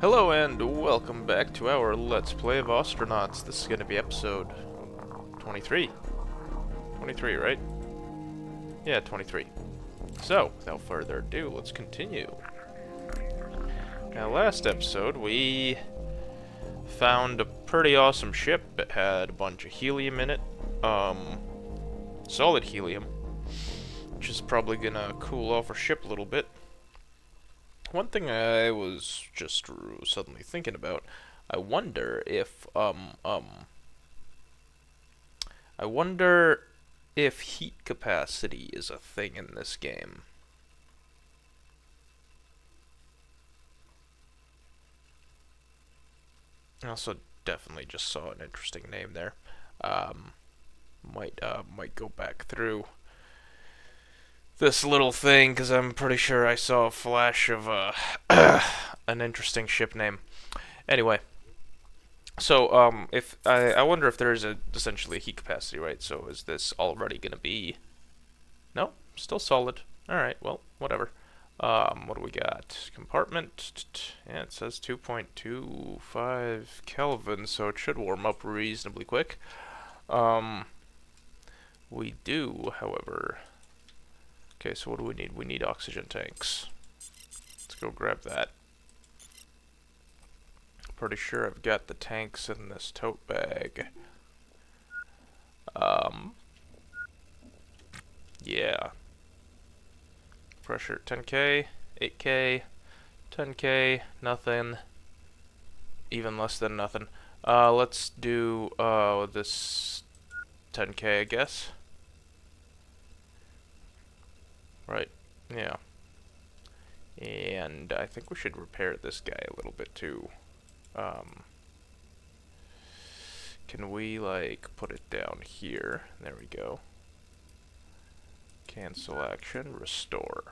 Hello and welcome back to our Let's Play of Ostranauts. This is going to be episode 23. 23, right? Yeah, 23. So, without further ado, let's continue. Now, last episode, we found a pretty awesome ship. It had a bunch of helium in it. Solid helium. Which is probably going to cool off our ship a little bit. One thing I was just suddenly thinking about, I wonder if heat capacity is a thing in this game. I also definitely just saw an interesting name there. Might go back through this little thing, because I'm pretty sure I saw a flash of an interesting ship name. Anyway, so if I wonder if there is essentially a heat capacity, right? So is this already gonna be? No, still solid. All right, well, whatever. What do we got? Compartment. Yeah, it says 2.25 Kelvin, so it should warm up reasonably quick. We do, however. Okay, so what do we need? We need oxygen tanks. Let's go grab that. Pretty sure I've got the tanks in this tote bag. Yeah. Pressure 10K, 8K, 10K, nothing. Even less than nothing. Let's do this 10K, I guess. Right, yeah. And I think we should repair this guy a little bit too. Can we, like, put it down here? There we go. Cancel action, restore.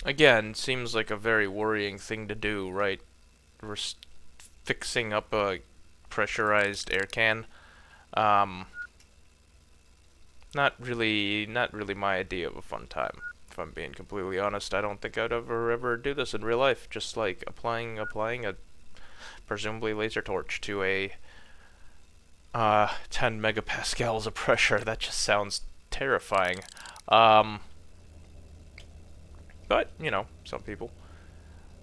Again, seems like a very worrying thing to do, right? Fixing up a pressurized air can. Not really my idea of a fun time. If I'm being completely honest, I don't think I'd ever do this in real life. Just like applying a presumably laser torch to a 10 megapascals of pressure. That just sounds terrifying. But you know, some people.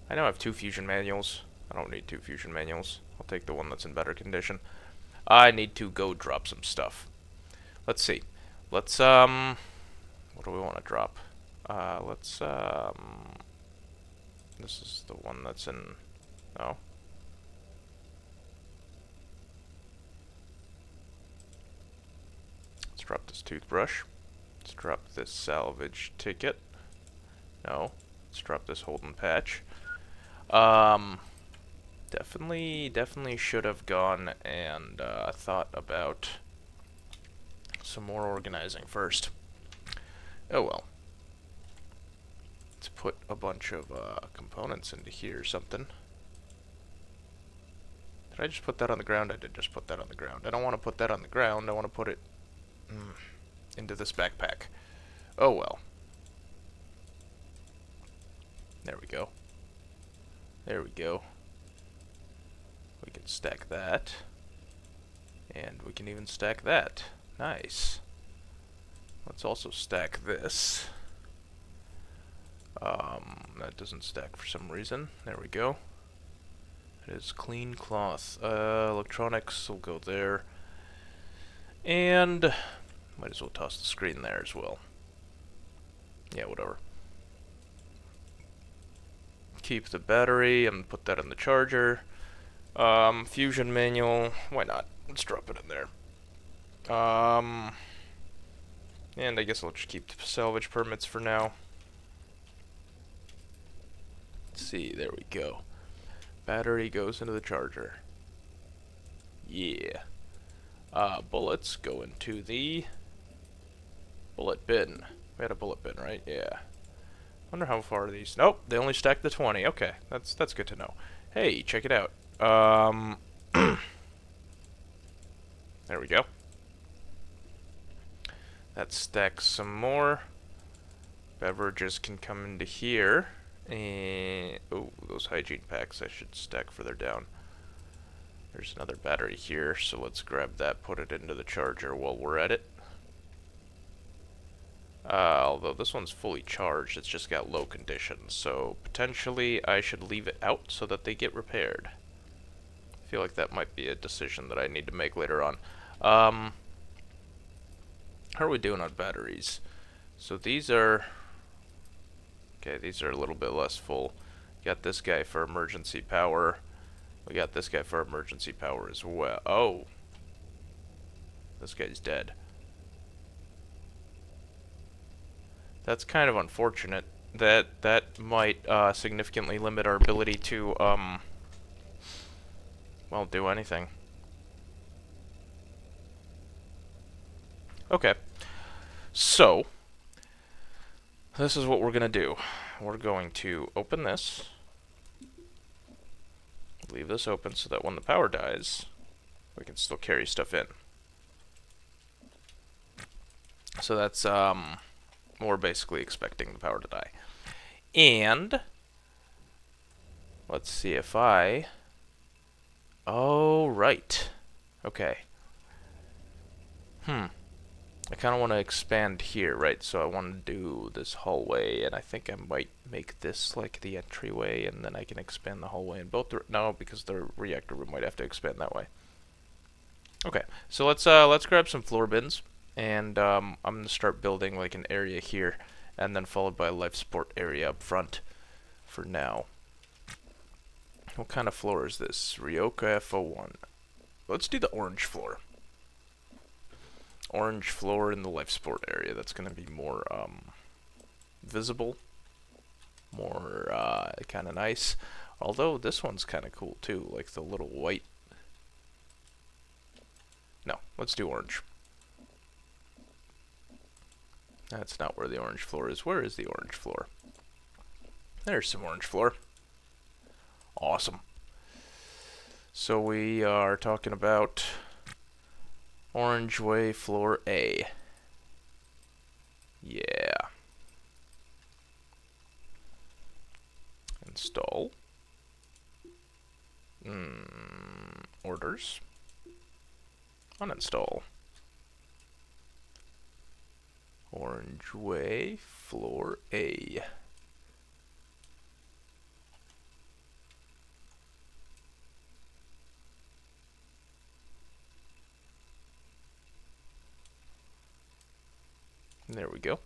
I know I have 2 fusion manuals. I don't need 2 fusion manuals. I'll take the one that's in better condition. I need to go drop some stuff. Let's see. Let's what do we want to drop? This is the one that's in, oh. Let's drop this toothbrush. Let's drop this salvage ticket. No. Let's drop this Holden patch. Definitely should have gone and thought about some more organizing first. Oh well. Let's put a bunch of components into here or something. Did I just put that on the ground? I did just put that on the ground. I don't want to put that on the ground. I want to put it into this backpack. Oh well. There we go. There we go. We can stack that. And we can even stack that. Nice. Let's also stack this. That doesn't stack for some reason. There we go. It is clean cloth. Electronics will go there. And might as well toss the screen there as well. Yeah, whatever. Keep the battery and put that in the charger. Fusion manual. Why not? Let's drop it in there. And I guess I'll just keep the salvage permits for now. Let's see, there we go. Battery goes into the charger. Yeah. Bullets go into the bullet bin. We had a bullet bin, right? Yeah. Wonder how far these. Nope, they only stack the 20. Okay, that's good to know. Hey, check it out. There we go. That stacks some more. Beverages can come into here. And oh, those hygiene packs I should stack further down. There's another battery here, so let's grab that, put it into the charger while we're at it. Although this one's fully charged, it's just got low conditions, so potentially I should leave it out so that they get repaired. I feel like that might be a decision that I need to make later on. How are we doing on batteries? So these are... okay, these are a little bit less full. Got this guy for emergency power. We got this guy for emergency power as well. Oh! This guy's dead. That's kind of unfortunate. That might significantly limit our ability to, well, do anything. Okay. So, this is what we're gonna do. We're going to open this. Leave this open so that when the power dies, we can still carry stuff in. So that's, we're basically expecting the power to die. And let's see if I... oh, right. Okay. I kind of want to expand here, right? So I want to do this hallway, and I think I might make this like the entryway, and then I can expand the hallway in both. No, because the reactor room might have to expand that way. Okay, so let's grab some floor bins, and I'm gonna start building like an area here, and then followed by a life support area up front. For now, what kind of floor is this? Ryoka FO1. Let's do the orange floor. Orange floor in the life support area. That's going to be more visible, more kind of nice. Although this one's kind of cool too, like the little white. No, let's do orange. That's not where the orange floor is. Where is the orange floor? There's some orange floor. Awesome. So we are talking about Orange Way Floor A. Yeah. Install. Orders. Uninstall. Orange Way Floor A. There we go.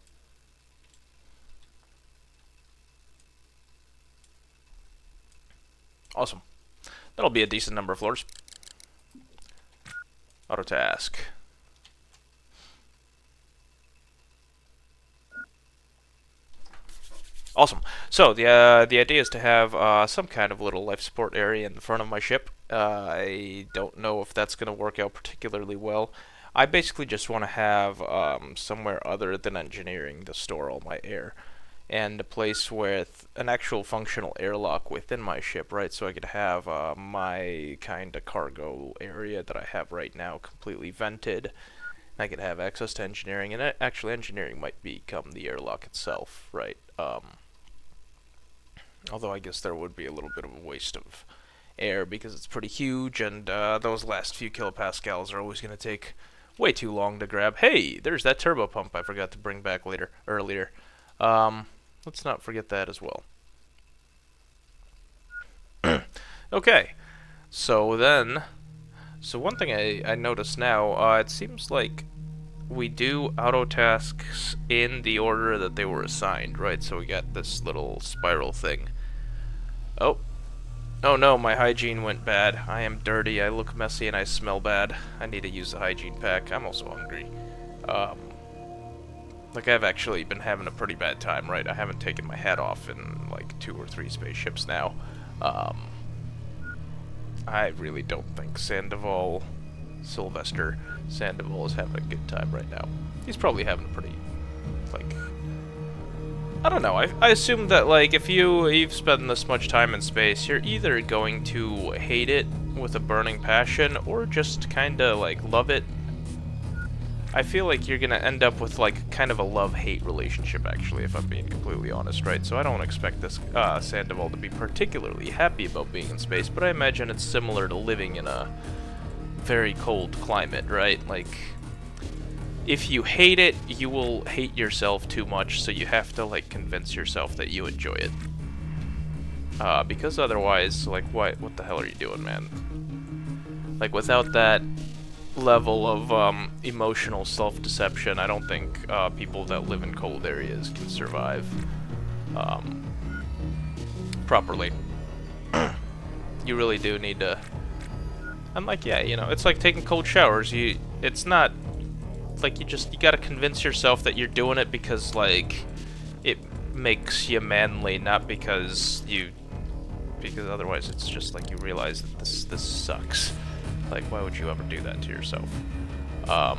Awesome. That'll be a decent number of floors. Auto task. Awesome. So the idea is to have some kind of little life support area in the front of my ship. I don't know if that's going to work out particularly well. I basically just want to have somewhere other than engineering to store all my air, and a place with an actual functional airlock within my ship, right? So I could have my kind of cargo area that I have right now completely vented. I could have access to engineering, and actually engineering might become the airlock itself, right? Although I guess there would be a little bit of a waste of air because it's pretty huge, and those last few kilopascals are always going to take way too long to grab. Hey, there's that turbo pump I forgot to bring back earlier. Let's not forget that as well. Okay, so one thing I notice now, it seems like we do auto tasks in the order that they were assigned, right? So we got this little spiral thing. Oh no, my hygiene went bad. I am dirty, I look messy, and I smell bad. I need to use the hygiene pack. I'm also hungry. Like, I've actually been having a pretty bad time, right? I haven't taken my hat off in, like, 2 or 3 spaceships now. I really don't think Sylvester Sandoval is having a good time right now. He's probably having a pretty, like... I don't know, I assume that, like, if you've spent this much time in space, you're either going to hate it with a burning passion, or just kinda, like, love it. I feel like you're gonna end up with like kind of a love-hate relationship, actually, if I'm being completely honest, right? So I don't expect this Sandoval to be particularly happy about being in space, but I imagine it's similar to living in a very cold climate, right? Like, if you hate it, you will hate yourself too much, so you have to like convince yourself that you enjoy it. Because otherwise, like, what the hell are you doing, man? Like, without that level of emotional self-deception, I don't think people that live in cold areas can survive properly. You really do need to. And like, yeah, you know, it's like taking cold showers. It's not like you gotta convince yourself that you're doing it because like it makes you manly, not because otherwise it's just like you realize that this sucks. Like, why would you ever do that to yourself? I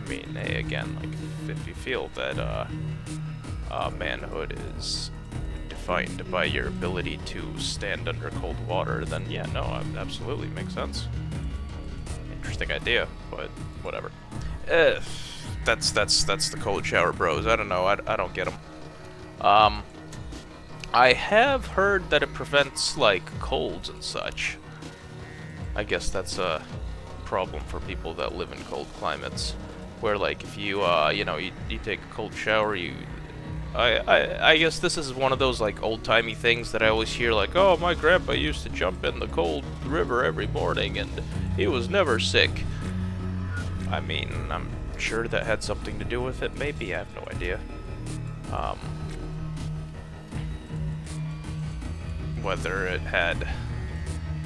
mean, hey, again, like, if you feel that manhood is defined by your ability to stand under cold water, then yeah, no, absolutely makes sense. Interesting idea, but whatever. That's the cold shower bros. I don't know. I don't get them. I have heard that it prevents, like, colds and such. I guess that's a problem for people that live in cold climates. Where, like, if you, you know, you take a cold shower, I guess this is one of those, like, old-timey things that I always hear, like, oh, my grandpa used to jump in the cold river every morning, and he was never sick. I mean, I'm sure that had something to do with it. Maybe, I have no idea. Whether it had,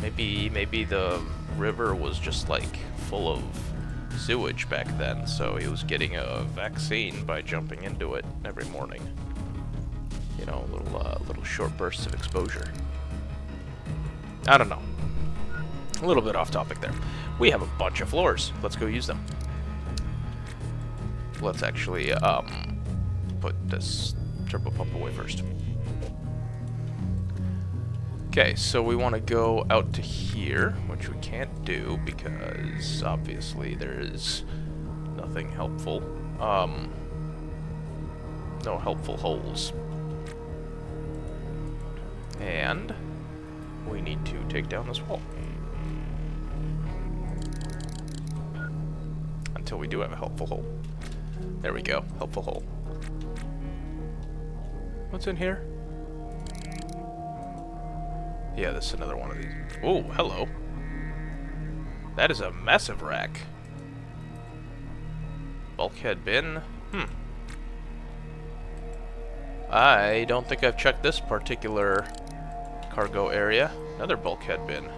maybe the river was just like full of sewage back then, so he was getting a vaccine by jumping into it every morning. You know, little short bursts of exposure. I don't know. A little bit off topic there. We have a bunch of floors. Let's go use them. Let's actually put this turbo pump away first. Okay, so we want to go out to here, which we can't do because obviously there is nothing helpful. No helpful holes. And we need to take down this wall. Until we do have a helpful hole. There we go, helpful hole. What's in here? Yeah, this is another one of these. Oh, hello. That is a massive rack. Bulkhead bin. I don't think I've checked this particular cargo area. Another bulkhead bin.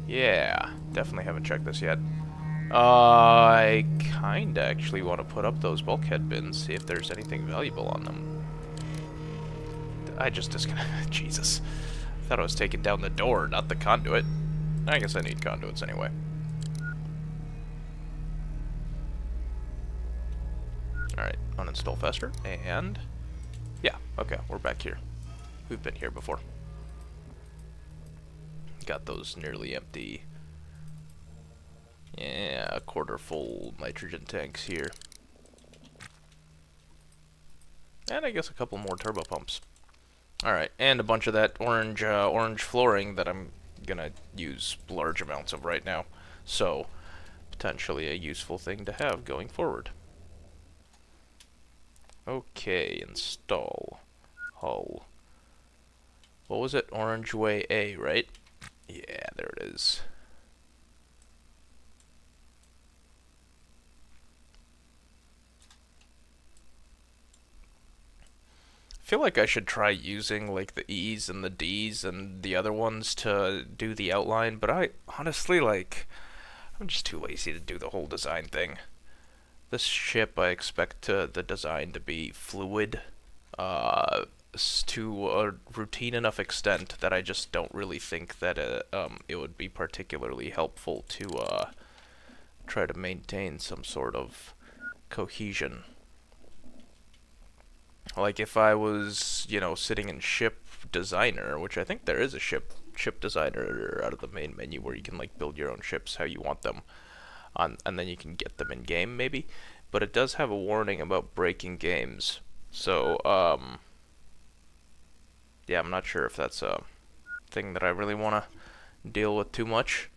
Yeah, definitely haven't checked this yet. I kinda actually want to put up those bulkhead bins, see if there's anything valuable on them. I just disconnected. Jesus. I thought I was taking down the door, not the conduit. I guess I need conduits anyway. Alright, uninstall faster, and... yeah, okay, we're back here. We've been here before. Got those nearly empty... yeah, a quarter full nitrogen tanks here. And I guess a couple more turbo pumps. Alright, and a bunch of that orange flooring that I'm gonna use large amounts of right now. So, potentially a useful thing to have going forward. Okay, install. Hull. What was it? Orange Way A, right? Yeah, there it is. I feel like I should try using like the E's and the D's and the other ones to do the outline, but I honestly I'm just too lazy to do the whole design thing. This ship, I expect the design to be fluid, to a routine enough extent that I just don't really think that it would be particularly helpful to try to maintain some sort of cohesion. Like if I was, sitting in ship designer, which I think there is a ship designer out of the main menu where you can like build your own ships how you want them on, and then you can get them in game maybe. But it does have a warning about breaking games. So yeah, I'm not sure if that's a thing that I really want to deal with too much.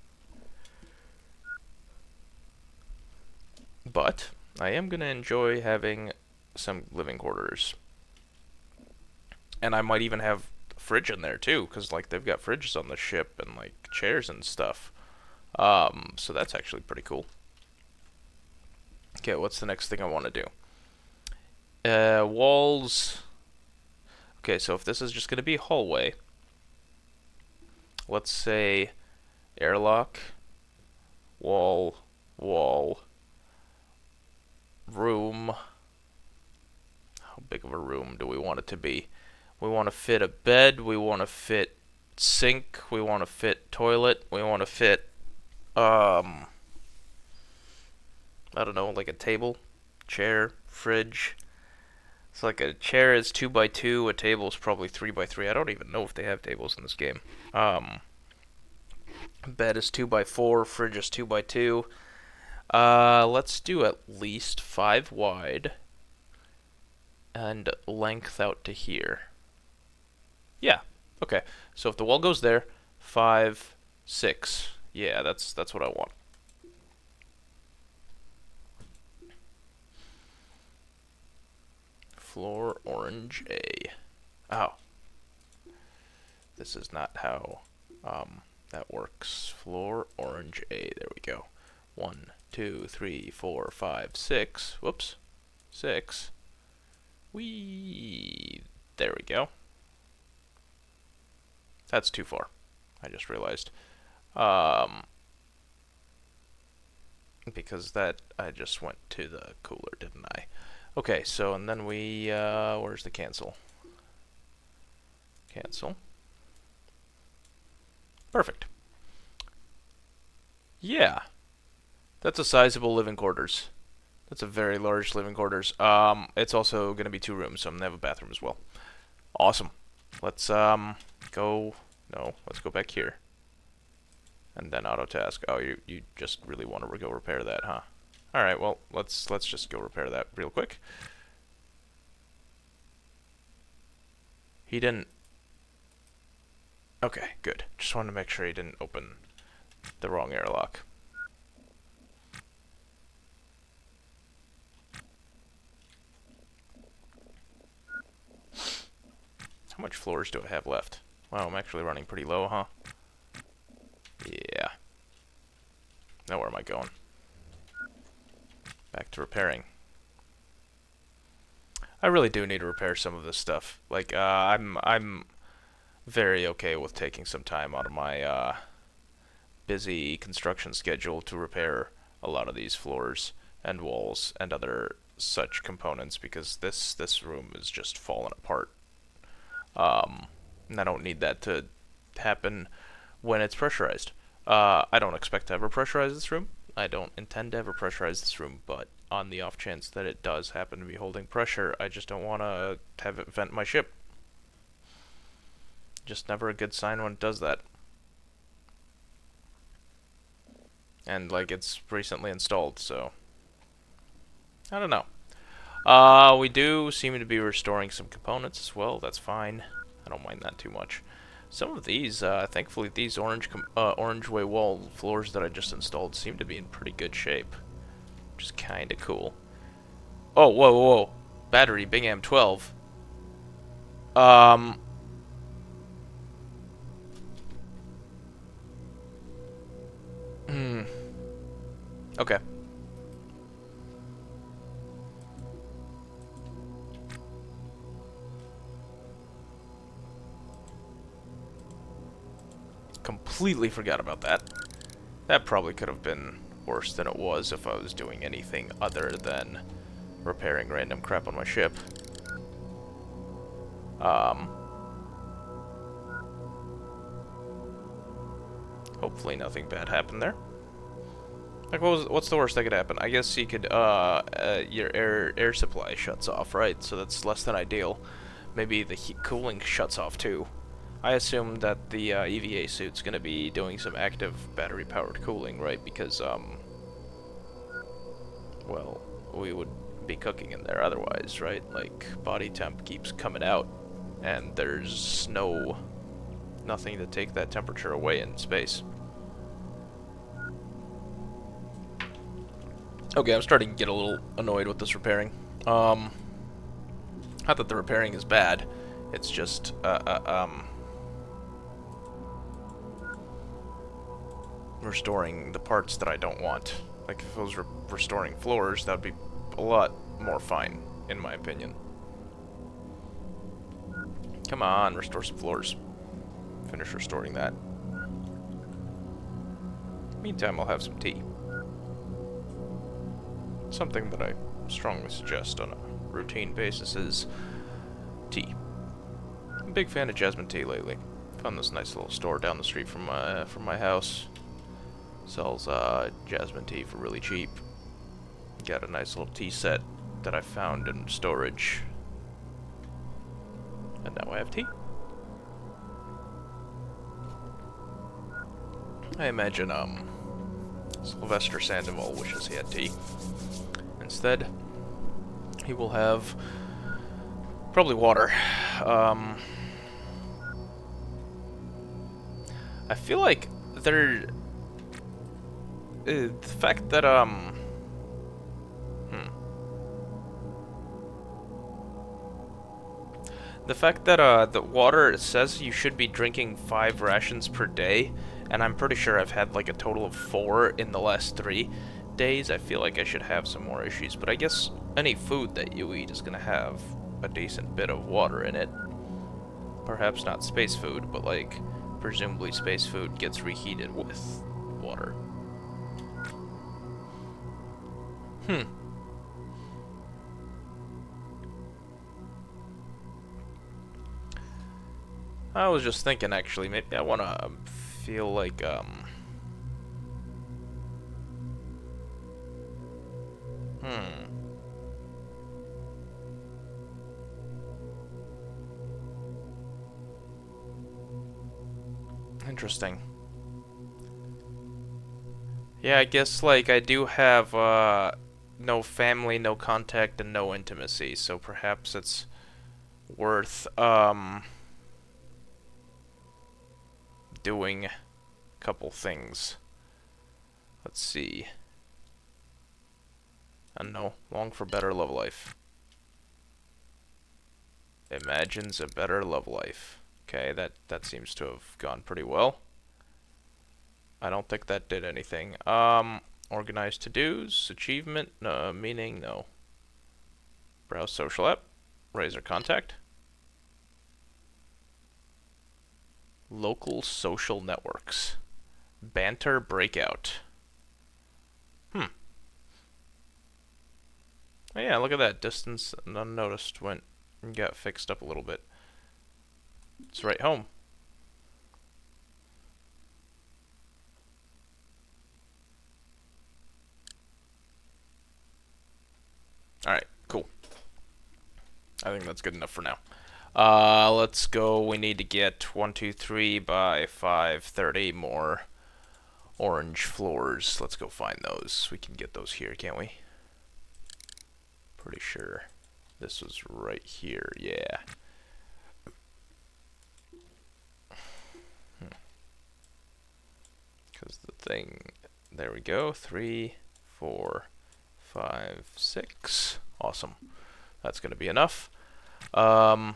But I am going to enjoy having some living quarters. And I might even have a fridge in there too, because like they've got fridges on the ship and like chairs and stuff. So that's actually pretty cool. Okay, what's the next thing I want to do? Walls. Okay, so if this is just going to be hallway, let's say airlock, wall, wall, room. How big of a room do we want it to be? We want to fit a bed, we want to fit sink, we want to fit toilet, we want to fit, I don't know, like a table, chair, fridge. It's like a chair is 2x2, a table is probably 3x3. I don't even know if they have tables in this game. Bed is 2x4, fridge is 2x2. Let's do at least 5 wide and length out to here. Yeah. Okay. So if the wall goes there, 5, 6. Yeah, that's what I want. Floor orange A. Oh. This is not how that works. Floor orange A. There we go. 1, 2, 3, 4, 5, 6. Whoops. 6. Whee. There we go. That's too far. I just realized. Because I just went to the cooler, didn't I? Okay, so, and then we, where's the cancel? Cancel. Perfect. Yeah. That's a sizable living quarters. That's a very large living quarters. It's also going to be 2 rooms, so I'm going to have a bathroom as well. Awesome. Let's, go, no, let's go back here. And then auto task. Oh, you just really want to go repair that, huh? Alright, well, let's just go repair that real quick. He didn't... Okay, good. Just wanted to make sure he didn't open the wrong airlock. How much floors do I have left? Wow, I'm actually running pretty low, huh? Yeah. Now where am I going? Back to repairing. I really do need to repair some of this stuff. Like, I'm very okay with taking some time out of my busy construction schedule to repair a lot of these floors and walls and other such components, because this room is just falling apart. And I don't need that to happen when it's pressurized. I don't expect to ever pressurize this room. I don't intend to ever pressurize this room, but on the off chance that it does happen to be holding pressure, I just don't want to have it vent my ship. Just never a good sign when it does that. And, like, it's recently installed, so... I don't know. We do seem to be restoring some components as well. That's fine. I don't mind that too much. Some of these, thankfully, these orange way wall floors that I just installed seem to be in pretty good shape, which is kind of cool. Oh, whoa, whoa, whoa. Battery, Big Am 12. Okay. Completely forgot about that. That probably could have been worse than it was if I was doing anything other than repairing random crap on my ship. Hopefully nothing bad happened there. Like, what's the worst that could happen? I guess you could, your air supply shuts off, right? So that's less than ideal. Maybe the heat cooling shuts off too. I assume that the EVA suit's gonna be doing some active battery-powered cooling, right? Because, well, we would be cooking in there otherwise, right? Like, body temp keeps coming out, and there's nothing to take that temperature away in space. Okay, I'm starting to get a little annoyed with this repairing. Not that the repairing is bad, it's just, restoring the parts that I don't want. Like, if it was restoring floors, that would be a lot more fine, in my opinion. Come on, restore some floors. Finish restoring that. Meantime, I'll have some tea. Something that I strongly suggest on a routine basis is tea. I'm a big fan of jasmine tea lately. Found this nice little store down the street from my house. Sells jasmine tea for really cheap. Got a nice little tea set that I found in storage. And now I have tea. I imagine Sylvester Sandoval wishes he had tea. Instead, he will have probably water. I feel like the fact that the fact that the water, it says you should be drinking 5 rations per day, and I'm pretty sure I've had like a total of 4 in the last 3 days. I feel like I should have some more issues, but I guess any food that you eat is gonna have a decent bit of water in it. Perhaps not space food, but like presumably space food gets reheated with water. I was just thinking, actually, maybe I want to feel like, Interesting. Yeah, I guess, like, I do have, no family, no contact, and no intimacy, so perhaps it's worth, doing a couple things. Let's see. I don't know. Long for better love life. Imagines a better love life. Okay, that seems to have gone pretty well. I don't think that did anything. Organized to-dos, achievement, meaning, no. Browse social app, Razor contact. Local social networks. Banter breakout. Oh yeah, look at that. Distance unnoticed went and got fixed up a little bit. It's right home. Alright, cool. I think that's good enough for now. Let's go. We need to get 1, 2, 3 by 530 more orange floors. Let's go find those. We can get those here, can't we? Pretty sure this was right here. Yeah. Because the thing... There we go. 3, 4, 5, 6. Awesome. That's going to be enough. Auto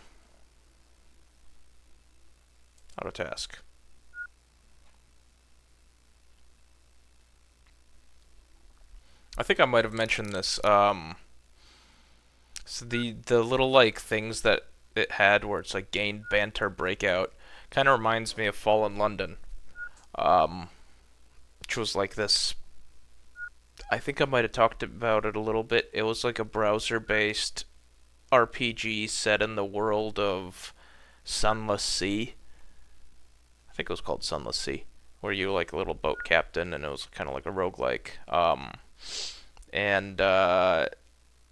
task. I think I might have mentioned this. So the little like things that it had where it's like gained banter breakout kind of reminds me of Fallen London, which was like this. I think I might have talked about it a little bit. It was like a browser-based RPG set in the world of Sunless Sea. I think it was called Sunless Sea. where you were like a little boat captain, and it was kind of like a roguelike. And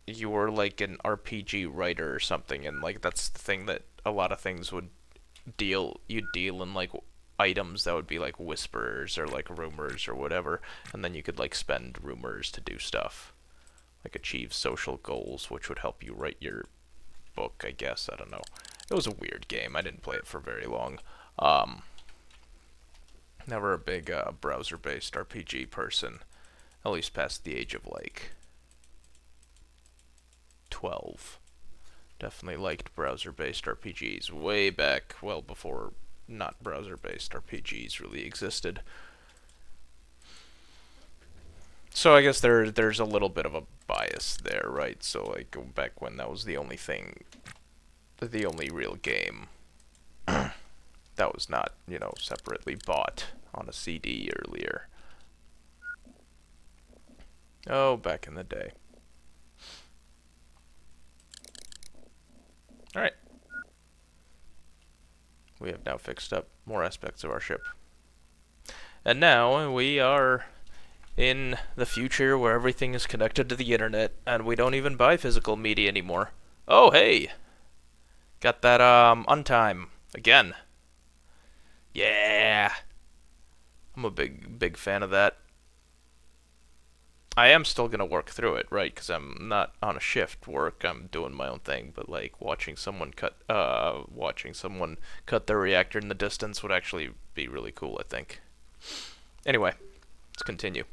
you were like an RPG writer or something, and like that's the thing that a lot of things would you'd deal in like items that would be like whispers or like rumors or whatever, and then you could like spend rumors to do stuff, like achieve social goals, which would help you write your book, I guess. I don't know. It was a weird game. I didn't play it for very long. Never a big browser-based RPG person, at least past the age of like 12. Definitely liked browser-based RPGs way back, well before not browser-based RPGs really existed. So I guess there's a little bit of a bias there, right? So like back when that was the only real game that was not, separately bought on a CD earlier. Oh, back in the day. Alright. We have now fixed up more aspects of our ship. And now we are in the future where everything is connected to the internet and we don't even buy physical media anymore. Oh, hey! Got that, untime. Again. Yeah! I'm a big fan of that. I am still gonna work through it, right? Because I'm not on a shift work. I'm doing my own thing. But like watching someone cut their reactor in the distance would actually be really cool, I think. Anyway, let's continue.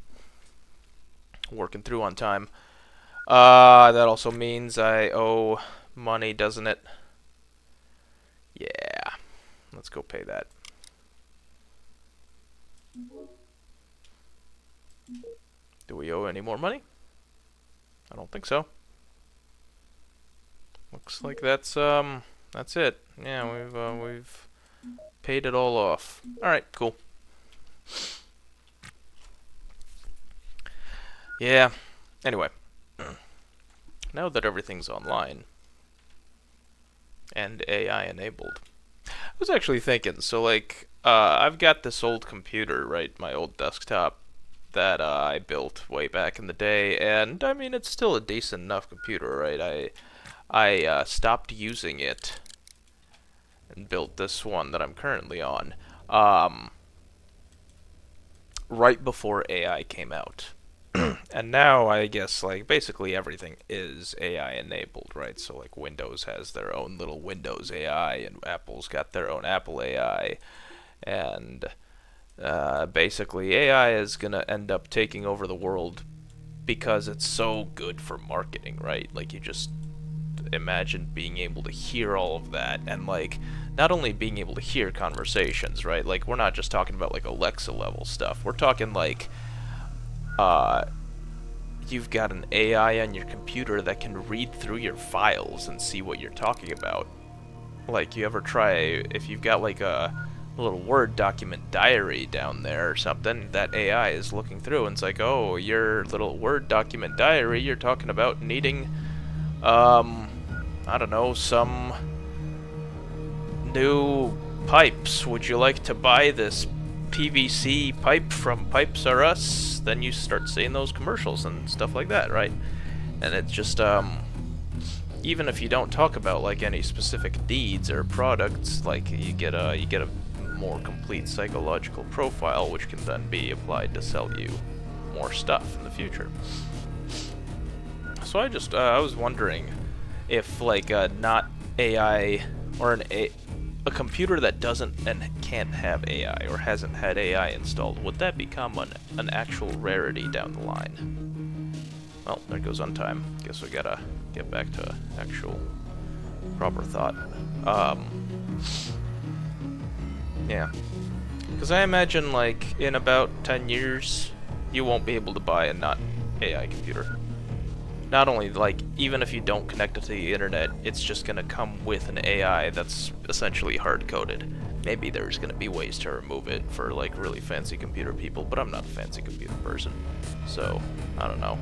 Working through on time. That also means I owe money, doesn't it? Yeah. Let's go pay that. Do we owe any more money? I don't think so. Looks like that's it. Yeah, we've paid it all off. All right, cool. Yeah. Anyway, now that everything's online and AI enabled, I was actually thinking. So like, I've got this old computer, right? My old desktop that I built way back in the day, and I mean it's still a decent enough computer, right? I stopped using it and built this one that I'm currently on right before AI came out. And now I guess like basically everything is AI enabled, right? So like Windows has their own little Windows AI, and Apple's got their own Apple AI, and basically AI is gonna end up taking over the world because it's so good for marketing, right? Like you just imagine being able to hear all of that, and like not only being able to hear conversations, right? Like we're not just talking about like Alexa level stuff. We're talking like you've got an AI on your computer that can read through your files and see what you're talking about. Like you ever try, if you've got like a little Word document diary down there or something, that AI is looking through and it's like, oh, your little Word document diary, you're talking about needing I don't know, some new pipes. Would you like to buy this PVC pipe from Pipes R Us? Then you start seeing those commercials and stuff like that, right? And it's just even if you don't talk about like any specific needs or products, like you get a more complete psychological profile, which can then be applied to sell you more stuff in the future. So I was wondering if like not AI or a computer that doesn't and can't have AI or hasn't had AI installed, would that become an actual rarity down the line? Well, there goes on time. Guess we gotta get back to actual proper thought. Yeah. Because I imagine like in about 10 years you won't be able to buy a not AI computer. Not only, like, even if you don't connect it to the internet, it's just gonna come with an AI that's essentially hard-coded. Maybe there's gonna be ways to remove it for, like, really fancy computer people, but I'm not a fancy computer person. So, I don't know.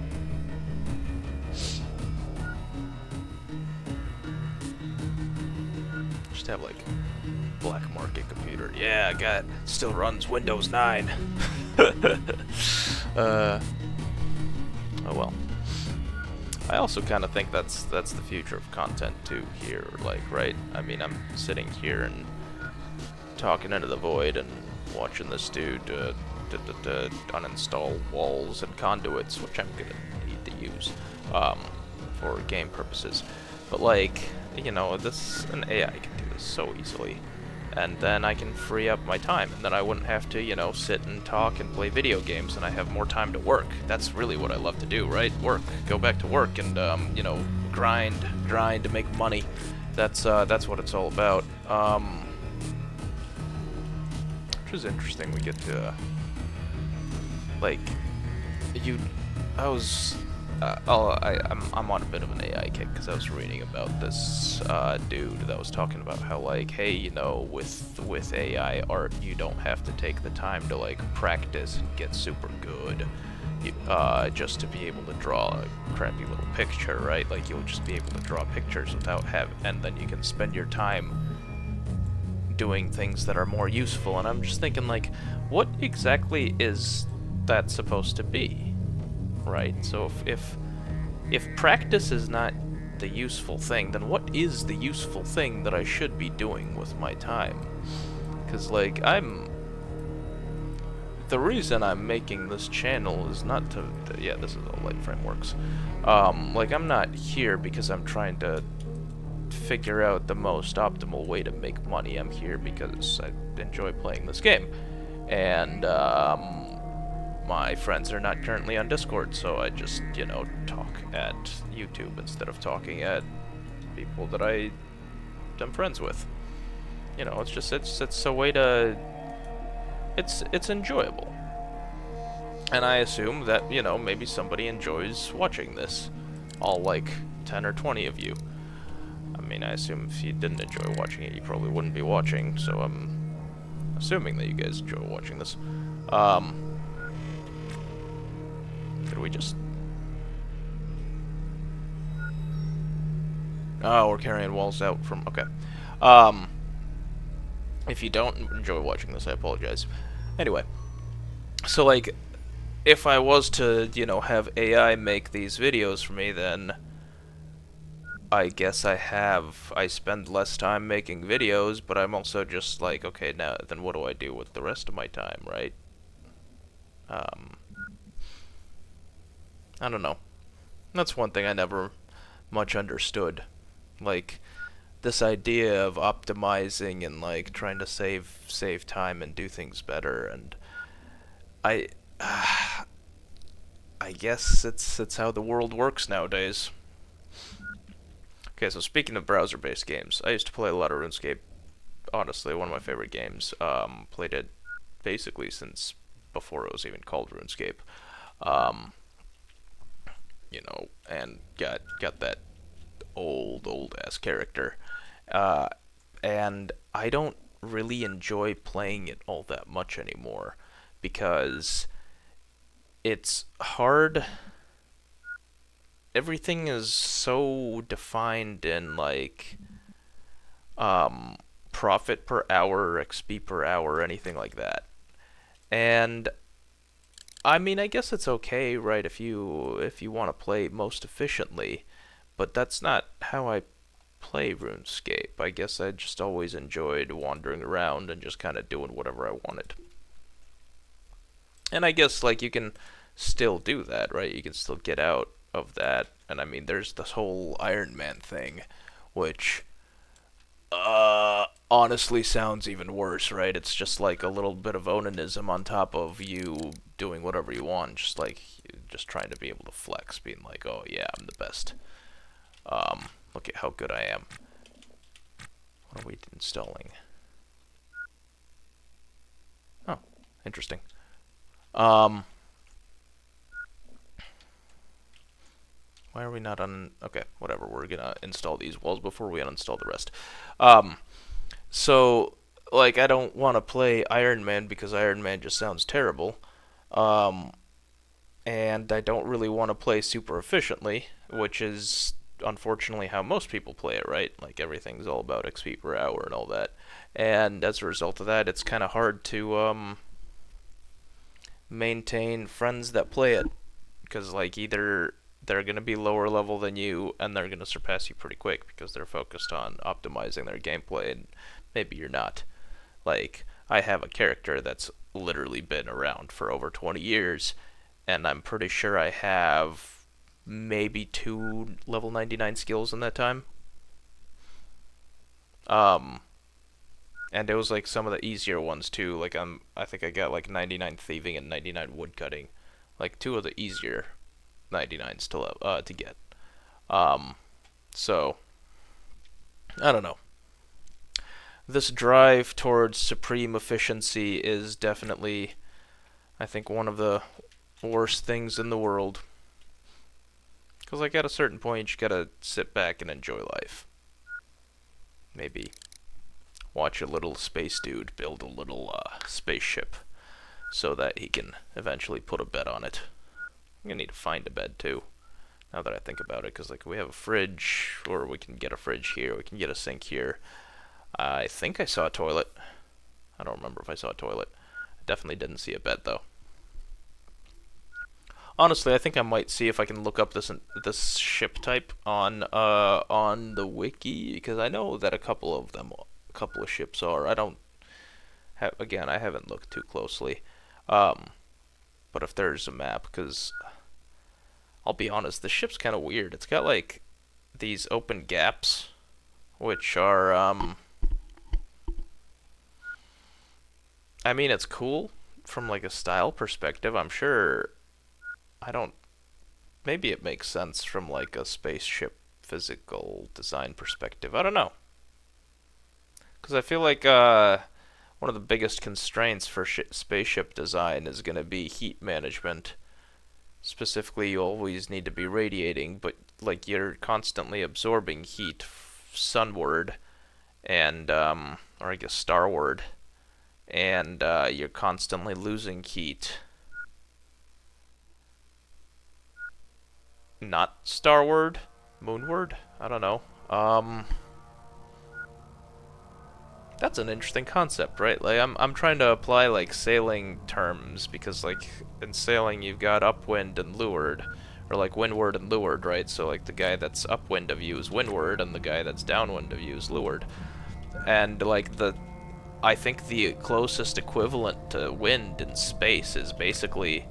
Just have, like, black market computer. Yeah, I got still runs Windows 9. uh, oh well. I also kind of think that's the future of content too. Here, like, right? I mean, I'm sitting here and talking into the void and watching this dude uninstall walls and conduits, which I'm gonna need to use for game purposes. But like, you know, an AI can do this so easily, and then I can free up my time, and then I wouldn't have to, you know, sit and talk and play video games, and I have more time to work. That's really what I love to do, right? Work, go back to work, and you know, grind to make money. That's what it's all about. Which is interesting. We get to like I'm on a bit of an AI kick because I was reading about this dude that was talking about how, like, hey, you know, with AI art, you don't have to take the time to like practice and get super good, just to be able to draw a crappy little picture, right? Like, you'll just be able to draw pictures without and then you can spend your time doing things that are more useful. And I'm just thinking, like, what exactly is that supposed to be? Right? So if practice is not the useful thing, then what is the useful thing that I should be doing with my time? Because, like, the reason I'm making this channel is not to yeah, this is all Light Frameworks. Like, I'm not here because I'm trying to figure out the most optimal way to make money. I'm here because I enjoy playing this game. And, my friends are not currently on Discord, so I just, you know, talk at YouTube instead of talking at people that I'm friends with. You know, it's a way to, it's enjoyable. And I assume that, you know, maybe somebody enjoys watching this. All, like, 10 or 20 of you. I mean, I assume if you didn't enjoy watching it, you probably wouldn't be watching, so I'm assuming that you guys enjoy watching this. Could we just... Oh, we're carrying walls out from... Okay. If you don't enjoy watching this, I apologize. Anyway. So, like, if I was to, you know, have AI make these videos for me, then I guess I spend less time making videos, but I'm also just like, okay, now, then what do I do with the rest of my time, right? I don't know. That's one thing I never much understood. Like, this idea of optimizing and, like, trying to save time and do things better, and I guess it's how the world works nowadays. Okay, so speaking of browser-based games, I used to play a lot of RuneScape. Honestly, one of my favorite games. Played it basically since before it was even called RuneScape. You know, and got that old ass character. And I don't really enjoy playing it all that much anymore because it's hard. Everything is so defined in, like, profit per hour, XP per hour, anything like that. And I mean, I guess it's okay, right, if you want to play most efficiently, but that's not how I play RuneScape. I guess I just always enjoyed wandering around and just kind of doing whatever I wanted. And I guess, like, you can still do that, right? You can still get out of that. And I mean, there's this whole Iron Man thing, which honestly sounds even worse, right? It's just like a little bit of onanism on top of you doing whatever you want, just like just trying to be able to flex, being like, oh yeah, I'm the best. Look at how good I am. What are we installing? Oh, interesting. Why are we not on... Okay, whatever. We're gonna install these walls before we uninstall the rest. So, like, I don't want to play Iron Man because Iron Man just sounds terrible. And I don't really want to play super efficiently, which is unfortunately how most people play it, right? Like everything's all about XP per hour and all that. And as a result of that, it's kind of hard to maintain friends that play it, because like either they're going to be lower level than you and they're going to surpass you pretty quick because they're focused on optimizing their gameplay, and maybe you're not. Like, I have a character that's literally been around for over 20 years, and I'm pretty sure I have maybe 2 level 99 skills in that time. Um, and it was like some of the easier ones too. Like I think I got like 99 thieving and 99 woodcutting, like 2 of the easier 99s to get. Um, so I don't know. This drive towards supreme efficiency is definitely, I think, one of the worst things in the world. Because, like, at a certain point, you just gotta sit back and enjoy life. Maybe watch a little space dude build a little spaceship so that he can eventually put a bed on it. I'm gonna need to find a bed, too, now that I think about it. Because, like, we have a fridge, or we can get a fridge here, we can get a sink here. I think I saw a toilet. I don't remember if I saw a toilet. I definitely didn't see a bed, though. Honestly, I think I might see if I can look up this ship type on the wiki, because I know that a couple of ships are. I don't have, again, I haven't looked too closely. But if there's a map, because I'll be honest, the ship's kind of weird. It's got like these open gaps, which are I mean, it's cool from like a style perspective. I'm sure I don't maybe it makes sense from like a spaceship physical design perspective. I don't know. Cuz I feel like one of the biggest constraints for spaceship design is going to be heat management. Specifically, you always need to be radiating, but like you're constantly absorbing heat sunward and or I guess starward, and you're constantly losing heat. Not starward, moonward. I don't know. That's an interesting concept, right? Like I'm trying to apply like sailing terms, because like in sailing you've got upwind and leeward, or like windward and leeward, right? So like the guy that's upwind of you is windward and the guy that's downwind of you is leeward. And like I think the closest equivalent to wind in space is basically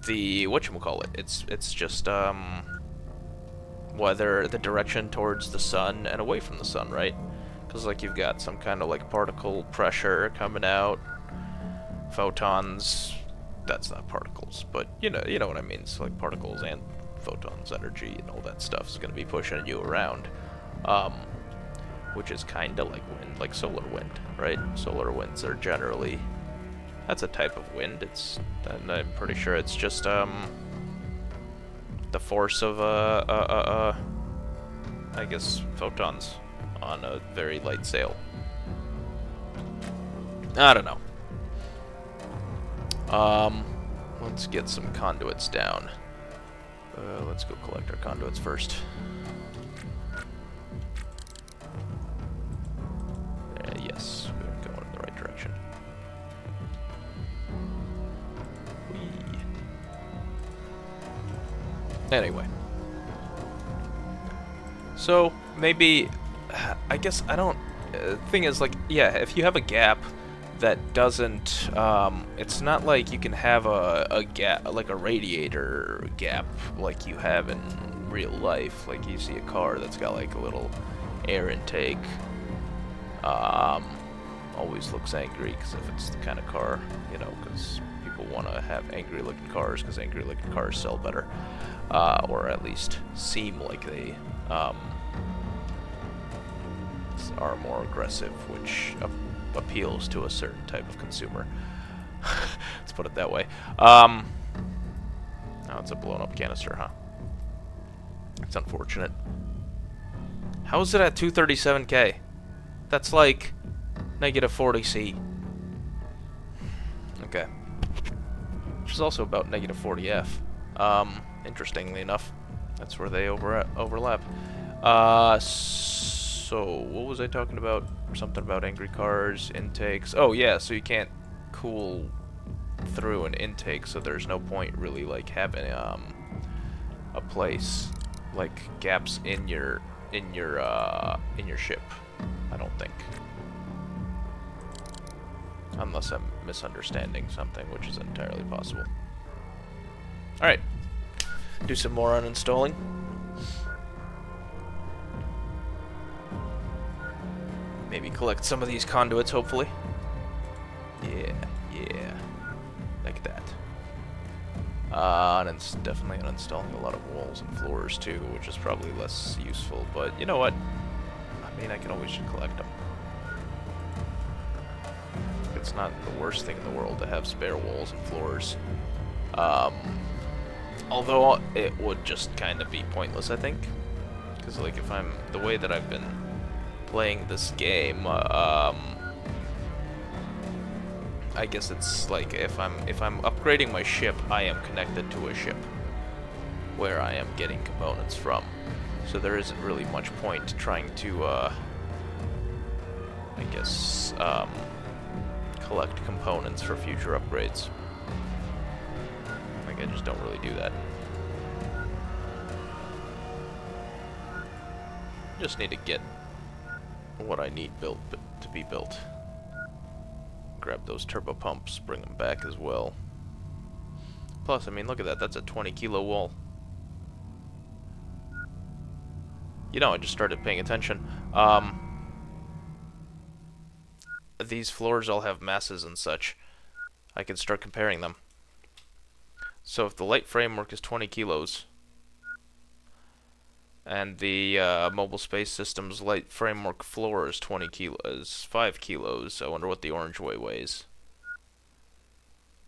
the whatchamacallit. It's just whether the direction towards the sun and away from the sun, right? Because like you've got some kind of like particle pressure coming out, photons. That's not particles, but you know what I mean. It's like particles and photons, energy, and all that stuff is going to be pushing you around, which is kind of like wind, like solar wind, right? Solar winds are generally, that's a type of wind. And I'm pretty sure it's just the force of I guess photons on a very light sail. I don't know. Let's get some conduits down. Let's go collect our conduits first. Yes, we're going in the right direction. Whee. Anyway. So, maybe, I guess I don't, thing is, like, yeah, if you have a gap that doesn't, it's not like you can have a gap, like a radiator gap, like you have in real life. Like, you see a car that's got, like, a little air intake, always looks angry, because if it's the kind of car, you know, because people want to have angry-looking cars, because angry-looking cars sell better, or at least seem like they, are more aggressive, which appeals to a certain type of consumer. Let's put it that way. Oh, it's a blown up canister, huh? It's unfortunate. How is it at 237k? That's like negative 40C. Okay. which is also about negative 40F. Interestingly enough, that's where they overlap. So what was I talking about? Something about angry cars, intakes. Oh yeah, so you can't cool through an intake, so there's no point really like having a place like gaps in your ship. I don't think. Unless I'm misunderstanding something, which is entirely possible. Alright. Do some more uninstalling. Maybe collect some of these conduits, hopefully. Yeah. Like that. And it's definitely uninstalling a lot of walls and floors, too, which is probably less useful. But, you know what? I mean, I can always just collect them. It's not the worst thing in the world to have spare walls and floors. Although it would just kind of be pointless, I think. Because, like, if I'm... the way that I've been playing this game, I guess it's like if I'm upgrading my ship, I am connected to a ship where I am getting components from. So there isn't really much point trying to, I guess, collect components for future upgrades. Like, I just don't really do that. Just need to get what I need built to be built. Grab those turbo pumps, bring them back as well. Plus, I mean, look at that. That's a 20-kilo wall. You know, I just started paying attention. These floors all have masses and such. I can start comparing them. So if the light framework is 20 kilos, and the mobile space system's light framework floor is 5 kilos. I wonder what the orange way weighs.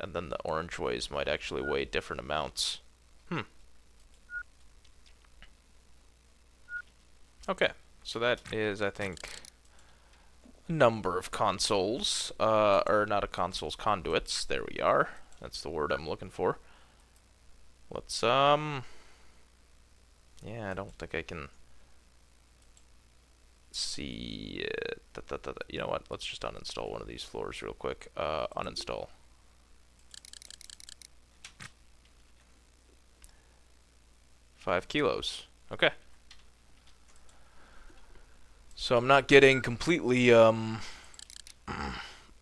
And then the orange ways might actually weigh different amounts. Okay, so that is, I think, a number of consoles, or not a consoles, conduits. There we are. That's the word I'm looking for. Let's, yeah, I don't think I can see it. You know what? Let's just uninstall one of these floors real quick. Uninstall. $5 kilos. Okay. So I'm not getting completely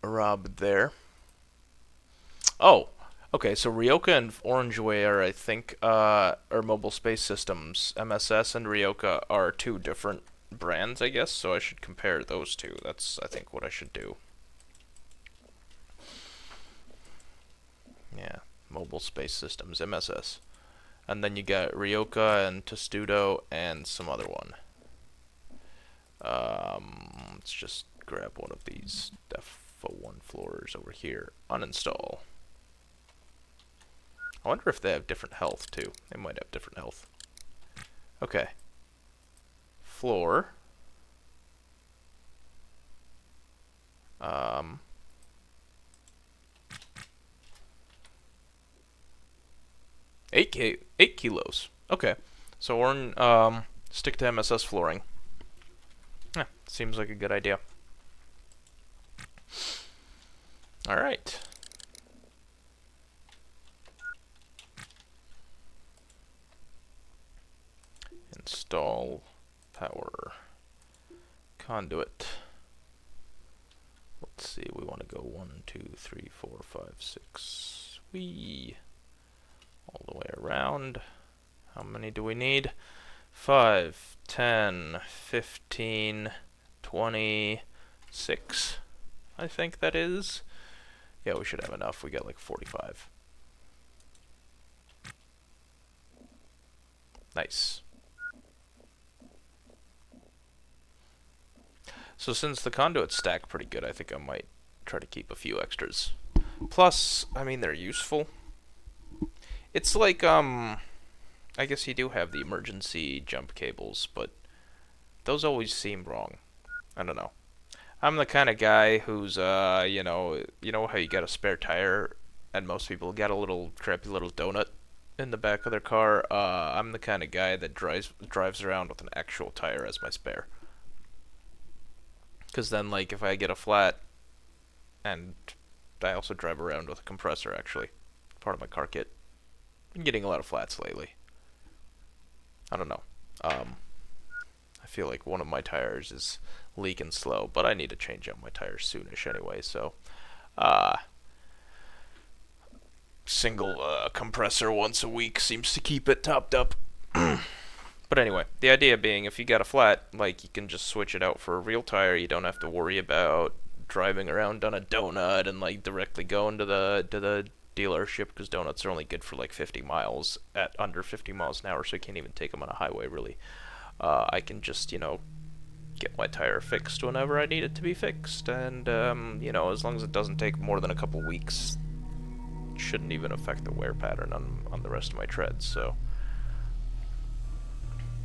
robbed there. Oh, okay. So Ryoka and Orangeway are, I think, are mobile space systems. MSS and Ryoka are two different brands, I guess. So I should compare those two. That's, I think, what I should do. Yeah, mobile space systems, MSS. And then you got Ryoka and Testudo and some other one. Let's just grab one of these F1 floors over here. Uninstall. I wonder if they have different health, too. They might have different health. Okay. Floor. 8 kilos. Okay. So we're stick to MSS flooring. Yeah, seems like a good idea. Alright. Install power conduit. Let's see, we want to go 1, 2, 3, 4, 5, 6. All the way around. How many do we need? 5, 10, 15, 26. I think that is. Yeah, we should have enough. We got like 45. Nice. So since the conduits stack pretty good, I think I might try to keep a few extras. Plus, I mean, they're useful. It's like, I guess you do have the emergency jump cables, but those always seem wrong. I don't know. I'm the kind of guy who's, you know how you got a spare tire and most people get a little crappy little donut in the back of their car. I'm the kind of guy that drives around with an actual tire as my spare. Because then, like, if I get a flat, and I also drive around with a compressor, actually, part of my car kit. I'm getting a lot of flats lately. I don't know. I feel like one of my tires is leaking slow, but I need to change out my tires soonish anyway, so single compressor once a week seems to keep it topped up. But anyway, the idea being, if you got a flat, like, you can just switch it out for a real tire. You don't have to worry about driving around on a donut and, like, directly going to the dealership, because donuts are only good for like 50 miles at under 50 miles an hour, so you can't even take them on a highway, really. I can just, get my tire fixed whenever I need it to be fixed, and, as long as it doesn't take more than a couple weeks, it shouldn't even affect the wear pattern on the rest of my treads, so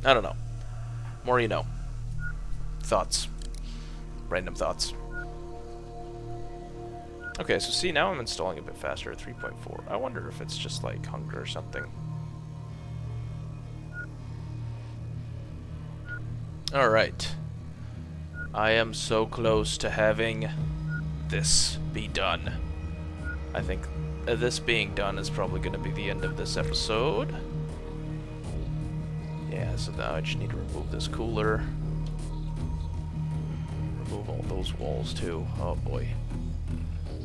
I don't know. More you know. Thoughts. Random thoughts. Okay, so see, now I'm installing a bit faster at 3.4. I wonder if it's just like hunger or something. Alright. I am so close to having this be done. I think this being done is probably going to be the end of this episode. Yeah, so now I just need to remove this cooler. Remove all those walls too. Oh boy.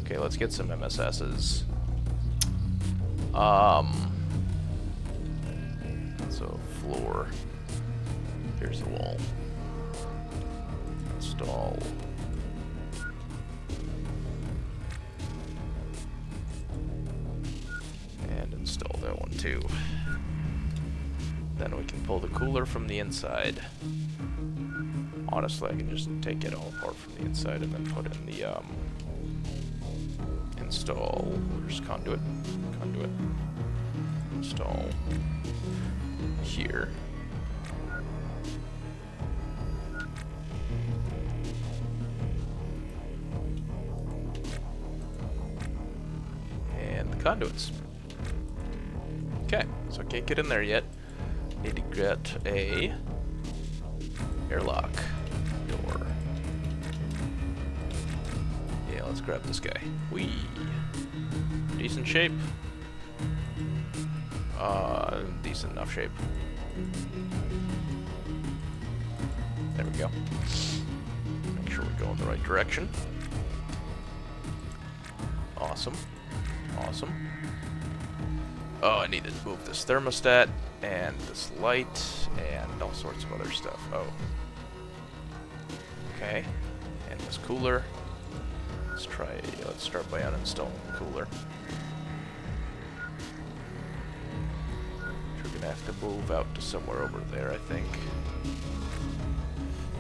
Okay, let's get some MSSs. So floor. Here's the wall. Install. And install that one too. Then we can pull the cooler from the inside. Honestly, I can just take it all apart from the inside and then put in the install. Where's conduit? Conduit. Install here. And the conduits. Okay, so I can't get in there yet. Need to get a airlock door. Yeah, let's grab this guy. Whee! Decent shape. Decent enough shape. There we go. Make sure we go in the right direction. Awesome. Awesome. Oh, I need to move this thermostat and this light and all sorts of other stuff. Oh. Okay. And this cooler. Let's start by uninstalling the cooler. We're gonna have to move out to somewhere over there, I think.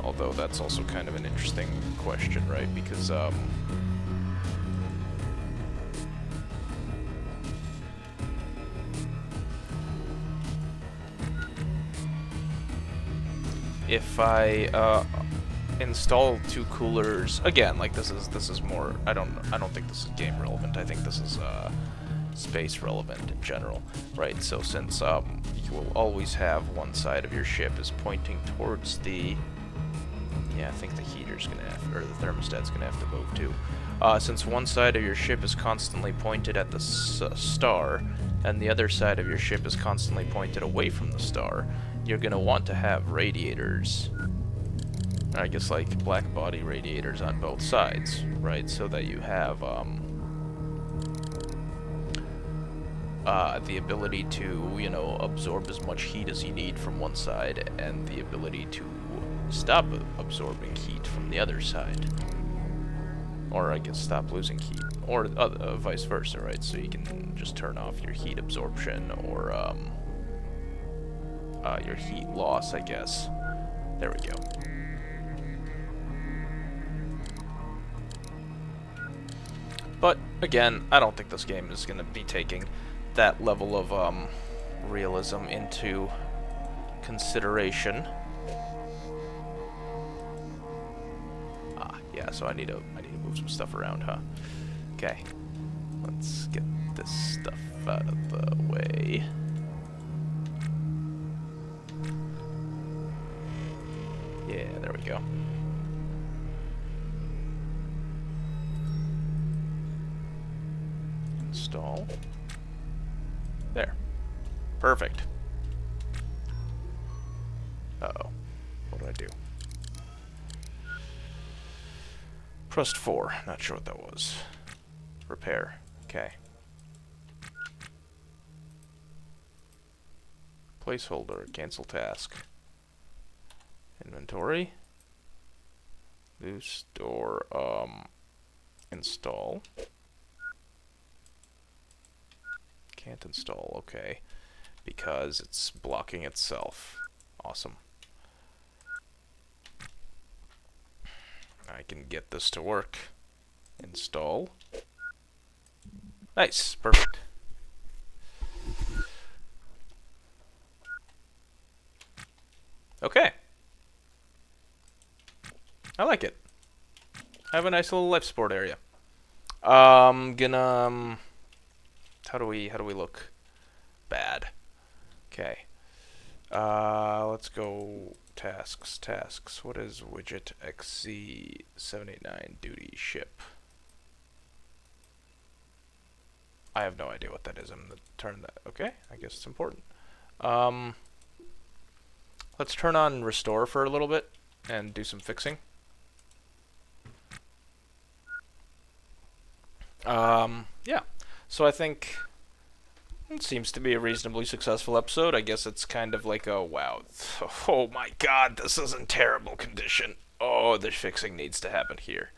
Although that's also kind of an interesting question, right? Because, if I install two coolers again, like this is more, I don't think this is game relevant. I think this is space relevant in general, right? So since you will always have one side of your ship is pointing towards the, yeah, I think the heater's gonna have, or the thermostat's gonna have to move too. Since one side of your ship is constantly pointed at the star, and the other side of your ship is constantly pointed away from the star, you're gonna want to have radiators. I guess like black body radiators on both sides, right? So that you have the ability to, absorb as much heat as you need from one side, and the ability to stop absorbing heat from the other side. Or I guess stop losing heat, or vice versa, right? So you can just turn off your heat absorption, or your heat loss, I guess. There we go. But again, I don't think this game is going to be taking that level of realism into consideration. Yeah, so I need to move some stuff around, huh? Okay, let's get this stuff out of the way. Yeah, there we go. Install. There. Perfect. Uh-oh. What did I do? Pressed 4. Not sure what that was. Repair. Okay. Placeholder. Cancel task. Inventory. Loose door. Install. Can't install. Okay. Because it's blocking itself. Awesome. I can get this to work. Install. Nice. Perfect. Okay. I like it. I have a nice little life support area. Gonna how do we look? Bad. Okay. Let's go tasks. What is widget XZ789 duty ship? I have no idea what that is. I'm gonna turn that. Okay, I guess it's important. Let's turn on restore for a little bit and do some fixing. Yeah. So I think it seems to be a reasonably successful episode. I guess it's kind of like a wow. Oh my god, this is in terrible condition. Oh, the fixing needs to happen here.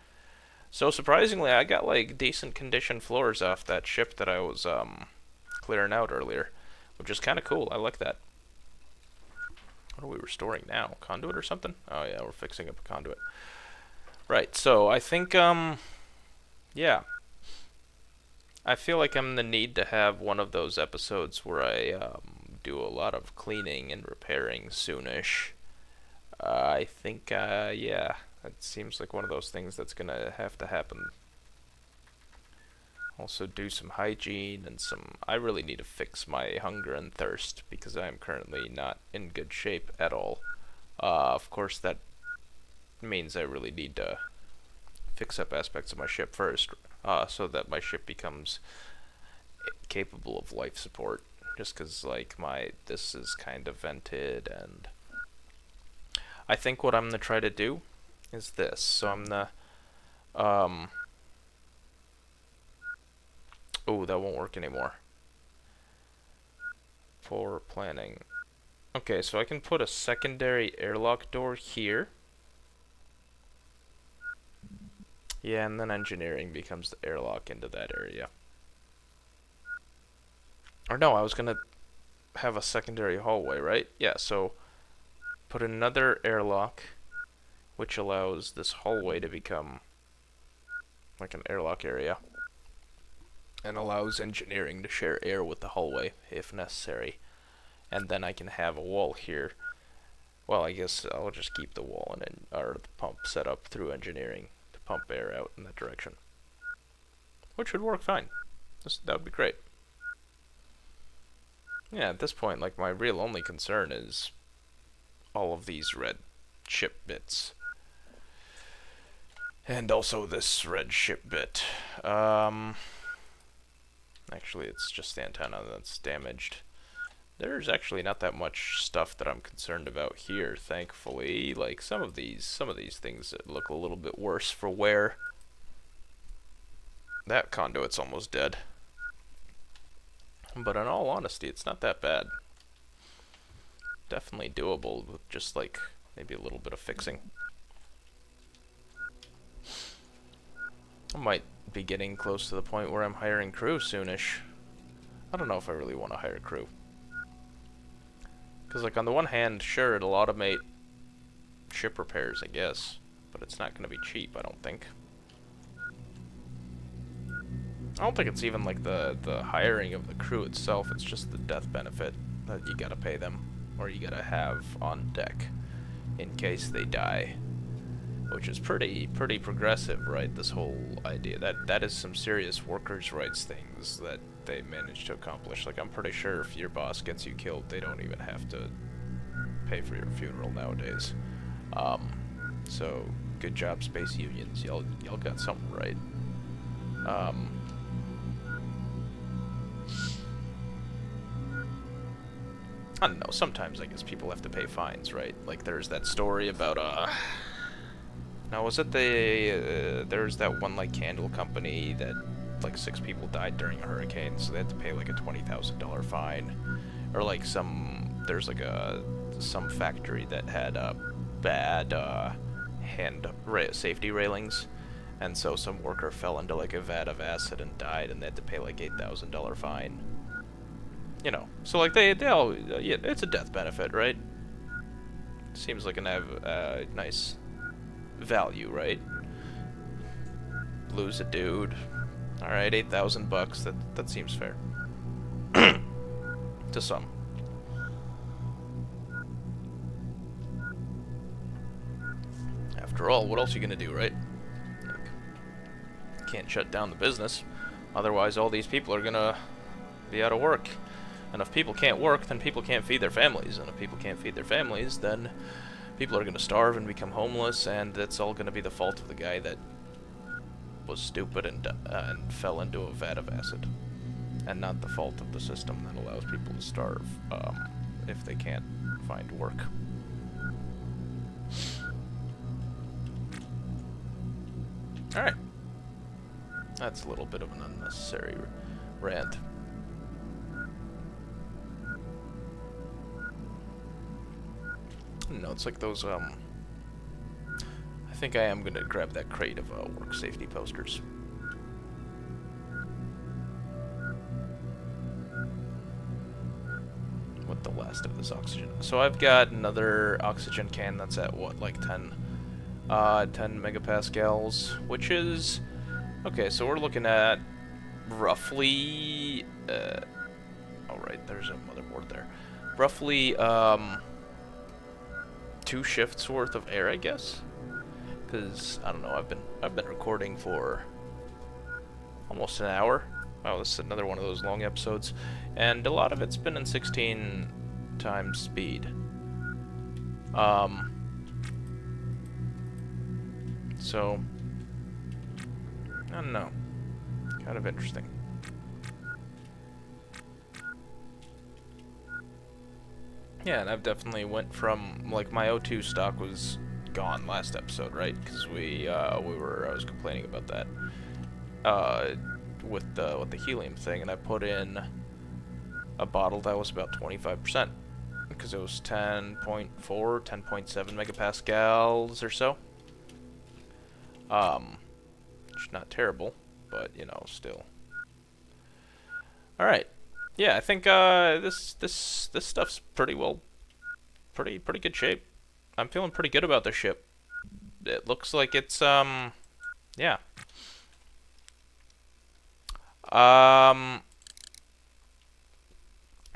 So surprisingly, I got like decent condition floors off that ship that I was clearing out earlier, which is kind of cool. I like that. What are we restoring now? Conduit or something? Oh yeah, we're fixing up a conduit. Right. So I think yeah. I feel like I'm in the need to have one of those episodes where I do a lot of cleaning and repairing soonish. I think, yeah, it seems like one of those things that's gonna have to happen. Also do some hygiene and some... I really need to fix my hunger and thirst because I am currently not in good shape at all. Of course, that means I really need to fix up aspects of my ship first. So that my ship becomes capable of life support. Just because, like, this is kind of vented, and I think what I'm gonna try to do is this. So I'm gonna, oh, that won't work anymore. For planning. Okay, so I can put a secondary airlock door here. Yeah, and then engineering becomes the airlock into that area. Or no, I was gonna have a secondary hallway, right? Yeah, so put another airlock, which allows this hallway to become like an airlock area. And allows engineering to share air with the hallway, if necessary. And then I can have a wall here. Well, I guess I'll just keep the wall and or the pump set up through engineering. Pump air out in that direction, which would work fine. That would be great. Yeah, at this point, like, my real only concern is all of these red ship bits, and also this red ship bit. Actually, it's just the antenna that's damaged. There's actually not that much stuff that I'm concerned about here, thankfully. Like, some of these things that look a little bit worse for wear. That conduit's almost dead. But in all honesty, it's not that bad. Definitely doable with just, like, maybe a little bit of fixing. I might be getting close to the point where I'm hiring crew soonish. I don't know if I really want to hire crew. Because, like, on the one hand, sure, it'll automate ship repairs, I guess. But it's not going to be cheap, I don't think. I don't think it's even, like, the hiring of the crew itself. It's just the death benefit that you gotta pay them. Or you gotta have on deck in case they die. Which is pretty progressive, right? This whole idea. That is some serious workers' rights things that they managed to accomplish. Like, I'm pretty sure if your boss gets you killed, they don't even have to pay for your funeral nowadays. So good job, space unions. Y'all got something right. I don't know. Sometimes I guess people have to pay fines, right? Like there's that story about now was it there's that one like candle company that like 6 people died during a hurricane, so they had to pay like a $20,000 fine, or like there's like some factory that had bad safety railings, and so some worker fell into like a vat of acid and died, and they had to pay like $8,000 fine. You know, so like they all yeah, it's a death benefit, right? Seems like a nice value, right? Lose a dude. All right, $8,000. That seems fair to some. After all, what else are you gonna do, right? Like, can't shut down the business, otherwise all these people are gonna be out of work. And if people can't work, then people can't feed their families. And if people can't feed their families, then people are going to starve and become homeless, and that's all going to be the fault of the guy that was stupid and fell into a vat of acid. And not the fault of the system that allows people to starve if they can't find work. Alright. That's a little bit of an unnecessary rant. No, it's like those, I think I am gonna grab that crate of, work safety posters. With the last of this oxygen. So I've got another oxygen can that's at, what, like 10 megapascals, which is, okay, so we're looking at roughly, alright, there's a motherboard there. Roughly, 2 shifts worth of air, I guess, because I don't know. I've been recording for almost an hour. Wow, this is another one of those long episodes, and a lot of it's been in 16 times speed. So I don't know. Kind of interesting. Yeah, and I've definitely went from, like, my O2 stock was gone last episode, right? Because I was complaining about that with the helium thing, and I put in a bottle that was about 25%, because it was 10.4, 10.7 megapascals or so. Which is not terrible, but you know, still. All right. Yeah, I think this stuff's pretty good shape. I'm feeling pretty good about this ship. It looks like it's yeah.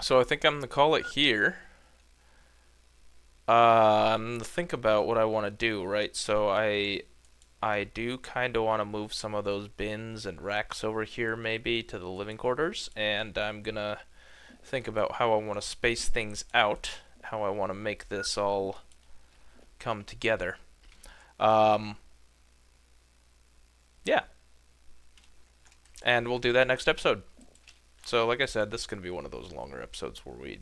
So I think I'm gonna call it here. Think about what I want to do, right? So I do kind of want to move some of those bins and racks over here maybe to the living quarters, and I'm gonna think about how I want to space things out, how I want to make this all come together. Yeah. And we'll do that next episode. So like I said, this is going to be one of those longer episodes where we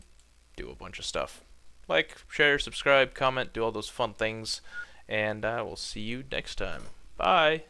do a bunch of stuff. Like, share, subscribe, comment, do all those fun things, and we'll see you next time. Bye!